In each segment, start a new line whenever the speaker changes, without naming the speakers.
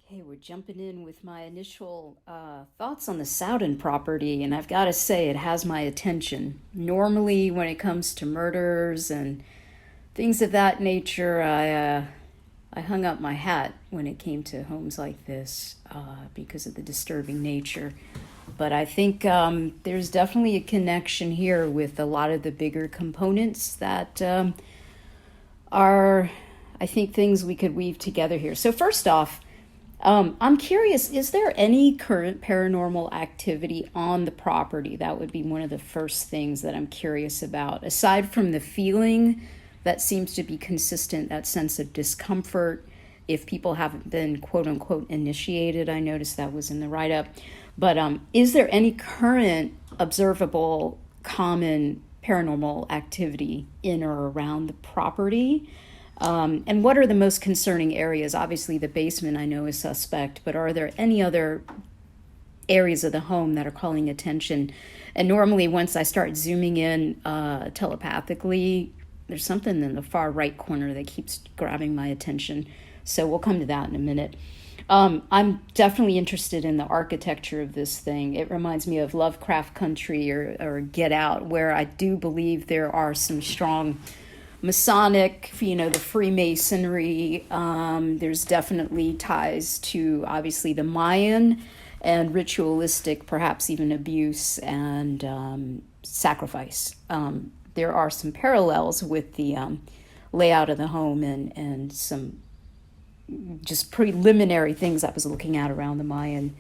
Okay, we're jumping in with my initial thoughts on the Sowden property, and I've got to say it has my attention. Normally, when it comes to murders and things of that nature, I hung up my hat when it came to homes like this because of the disturbing nature. But I think there's definitely a connection here with a lot of the bigger components that are, I think, things we could weave together here. So, first off, I'm curious, is there any current paranormal activity on the property? That would be one of the first things that I'm curious about. Aside from the feeling that seems to be consistent, that sense of discomfort, if people haven't been quote unquote initiated, I noticed that was in the write up. But is there any current observable common paranormal activity in or around the property? And what are the most concerning areas? Obviously, the basement I know is suspect, but are there any other areas of the home that are calling attention? And normally, once I start zooming in telepathically, there's something in the far right corner that keeps grabbing my attention. So we'll come to that in a minute. I'm definitely interested in the architecture of this thing. It reminds me of Lovecraft Country or Get Out, where I do believe there are some strong Masonic, the Freemasonry. There's definitely ties to obviously the Mayan and ritualistic, perhaps even abuse and sacrifice. There are some parallels with the layout of the home and some just preliminary things I was looking at around the Mayan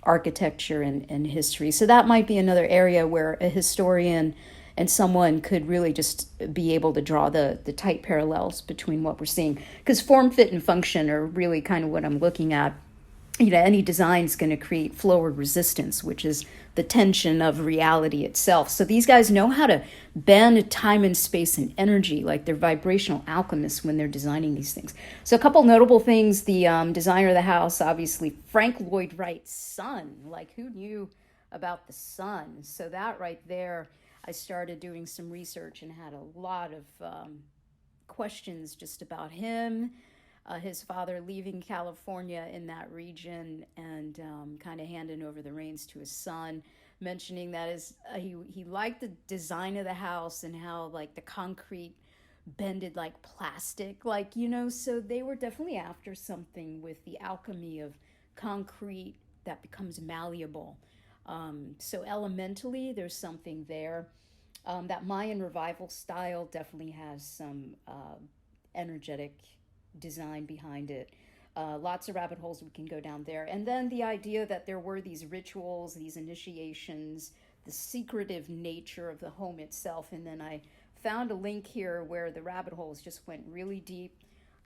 architecture and history. So that might be another area where a historian and someone could really just be able to draw the tight parallels between what we're seeing. Because form, fit, and function are really kind of what I'm looking at. Any design is going to create flow or resistance, which is the tension of reality itself. So these guys know how to bend time and space and energy, like they're vibrational alchemists when they're designing these things. So a couple notable things: the designer of the house, obviously Frank Lloyd Wright's son. Like, who knew about the son? So that right there, I started doing some research and had a lot of questions just about him, his father leaving California in that region and kind of handing over the reins to his son, mentioning that he liked the design of the house and how like the concrete bended like plastic, so they were definitely after something with the alchemy of concrete that becomes malleable. So elementally, there's something there. That Mayan revival style definitely has some energetic design behind it. Lots of rabbit holes we can go down there. And then the idea that there were these rituals, these initiations, the secretive nature of the home itself. And then I found a link here where the rabbit holes just went really deep.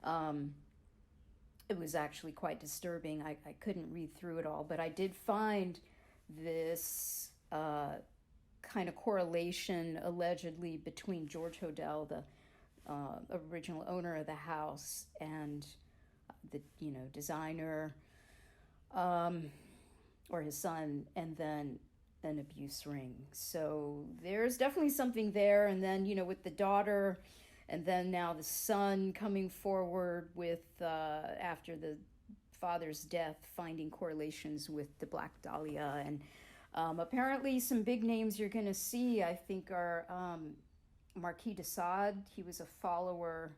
It was actually quite disturbing. I couldn't read through it all, but I did find this kind of correlation allegedly between George Hodel, the original owner of the house, and the designer, or his son, and then an abuse ring. So there's definitely something there. And then with the daughter, and then now the son coming forward with after the father's death, finding correlations with the Black Dahlia. And apparently some big names you're going to see, I think, are Marquis de Sade. He was a follower.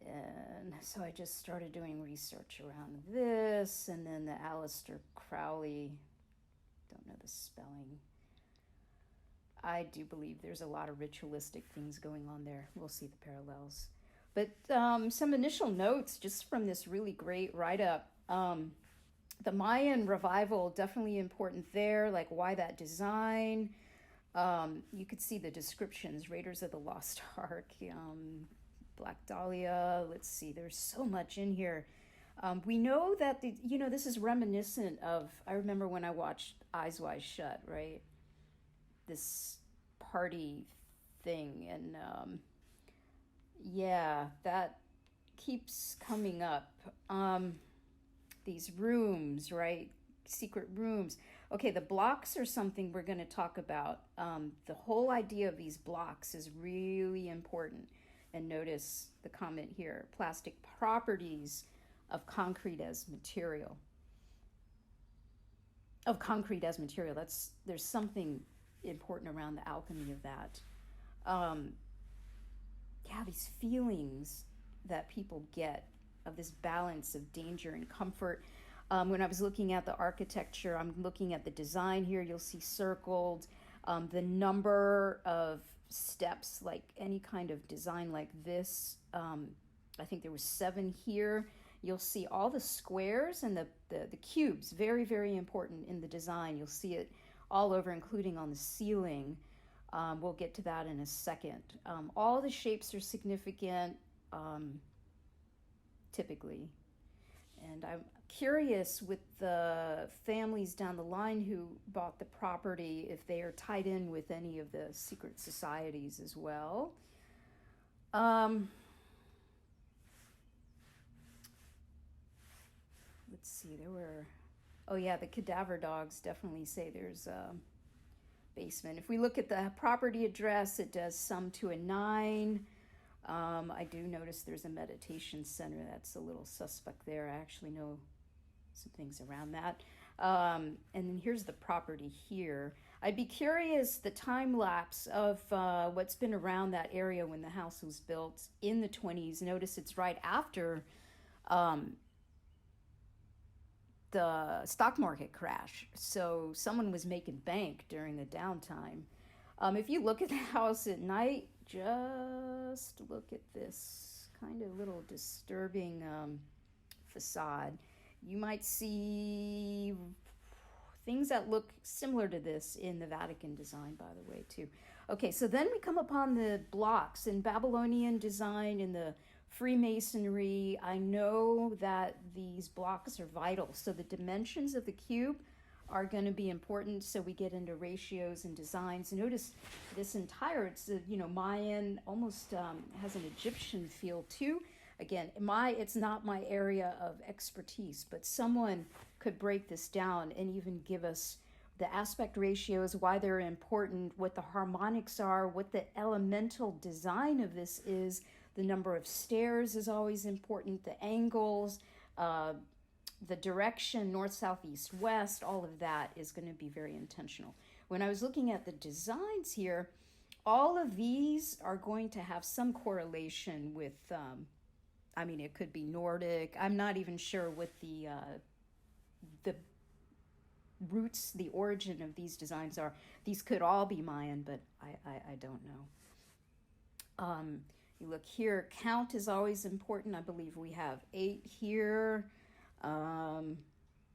And so I just started doing research around this. And then the Aleister Crowley, don't know the spelling. I do believe there's a lot of ritualistic things going on there. We'll see the parallels. But some initial notes just from this really great write-up. The Mayan revival, definitely important there, like why that design. You could see the descriptions: Raiders of the Lost Ark, Black Dahlia. Let's see, there's so much in here. We know that this is reminiscent of. I remember when I watched Eyes Wide Shut, right? This party thing, and yeah, that keeps coming up. These rooms, right? Secret rooms. Okay, the blocks are something we're going to talk about. The whole idea of these blocks is really important. And notice the comment here, plastic properties of concrete as material. Of concrete as material. There's something important around the alchemy of that. These feelings that people get of this balance of danger and comfort. When I was looking at the architecture, I'm looking at the design here. You'll see circled the number of steps, like any kind of design like this. I think there was 7 here. You'll see all the squares and the cubes, very, very important in the design. You'll see it all over, including on the ceiling. We'll get to that in a second. All the shapes are significant, typically. And I'm curious with the families down the line who bought the property, if they are tied in with any of the secret societies as well. Let's see, the cadaver dogs definitely say there's a basement. If we look at the property address, it does sum to a 9. I do notice there's a meditation center. That's a little suspect there. I actually know some things around that. And then here's the property here. I'd be curious the time lapse of what's been around that area when the house was built in the 20s. Notice it's right after the stock market crash. So someone was making bank during the downtime. If you look at the house at night, just look at this kind of little disturbing facade. You might see things that look similar to this in the Vatican design, by the way, too. Okay, so then we come upon the blocks in Babylonian design, in the Freemasonry. I know that these blocks are vital. So the dimensions of the cube are going to be important. So we get into ratios and designs. Notice this entire, it's Mayan, almost has an Egyptian feel too. Again, it's not my area of expertise, but someone could break this down and even give us the aspect ratios, why they're important, what the harmonics are, what the elemental design of this is. The number of stairs is always important, the angles, the direction, north, south, east, west, all of that is going to be very intentional. When I was looking at the designs here, all of these are going to have some correlation with, it could be Nordic. I'm not even sure what the roots, the origin of these designs are. These could all be Mayan, but I don't know. You look here, count is always important. I believe we have 8 here.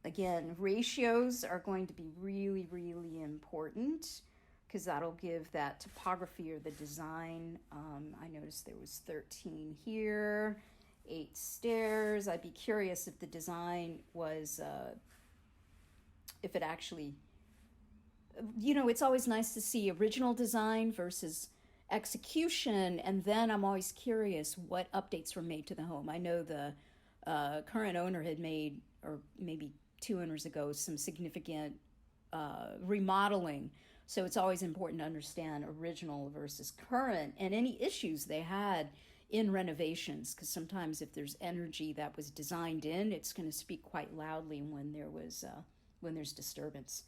Again, ratios are going to be really, really important because that'll give that topography or the design. I noticed there was 13 here, 8 stairs. I'd be curious if the design was, if it actually, it's always nice to see original design versus execution, and then I'm always curious what updates were made to the home. I know the current owner had made, or maybe 2 owners ago, some significant remodeling. So it's always important to understand original versus current and any issues they had in renovations, because sometimes if there's energy that was designed in, it's going to speak quite loudly when there's disturbance.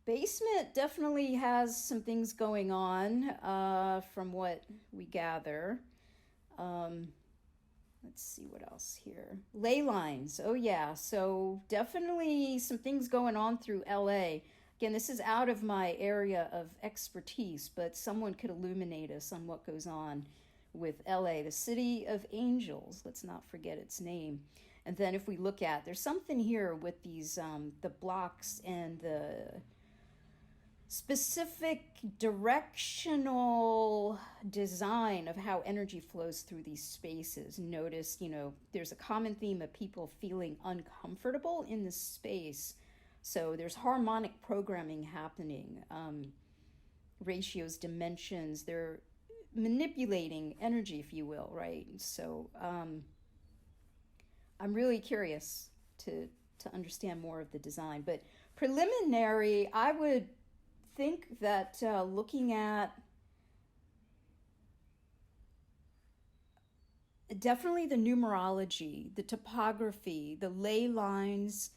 Basement definitely has some things going on from what we gather. Let's see what else here. Ley lines. Oh yeah. So definitely some things going on through LA. Again, this is out of my area of expertise, but someone could illuminate us on what goes on with LA, the city of angels. Let's not forget its name. And then if we look at, there's something here with these, the blocks and the specific directional design of how energy flows through these spaces. Notice, there's a common theme of people feeling uncomfortable in the space. So there's harmonic programming happening, ratios, dimensions. They're manipulating energy, if you will, right? So I'm really curious to understand more of the design. But preliminary, I would think that looking at definitely the numerology, the topography, the ley lines,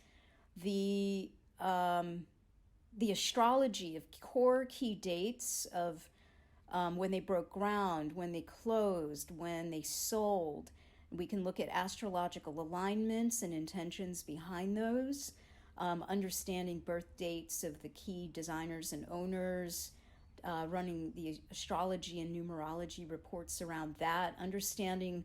the the astrology of core key dates of when they broke ground, when they closed, when they sold. We can look at astrological alignments and intentions behind those, understanding birth dates of the key designers and owners, running the astrology and numerology reports around that, understanding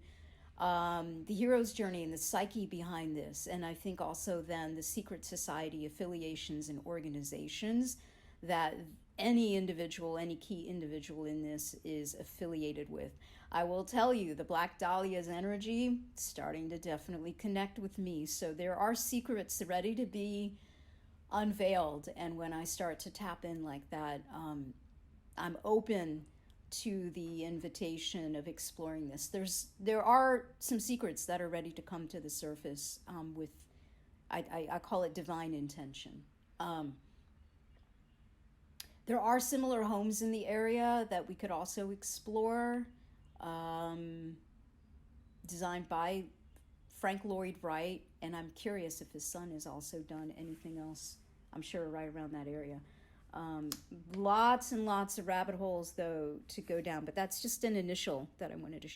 the hero's journey and the psyche behind this. And I think also then the secret society affiliations and organizations that any individual, any key individual in this is affiliated with. I will tell you, the Black Dahlia's energy starting to definitely connect with me. So there are secrets ready to be unveiled. And when I start to tap in like that, I'm open to the invitation of exploring this. There are some secrets that are ready to come to the surface with I call it divine intention. There are similar homes in the area that we could also explore, designed by Frank Lloyd Wright, and I'm curious if his son has also done anything else. I'm sure right around that area. Lots and lots of rabbit holes, though, to go down, but that's just an initial that I wanted to share.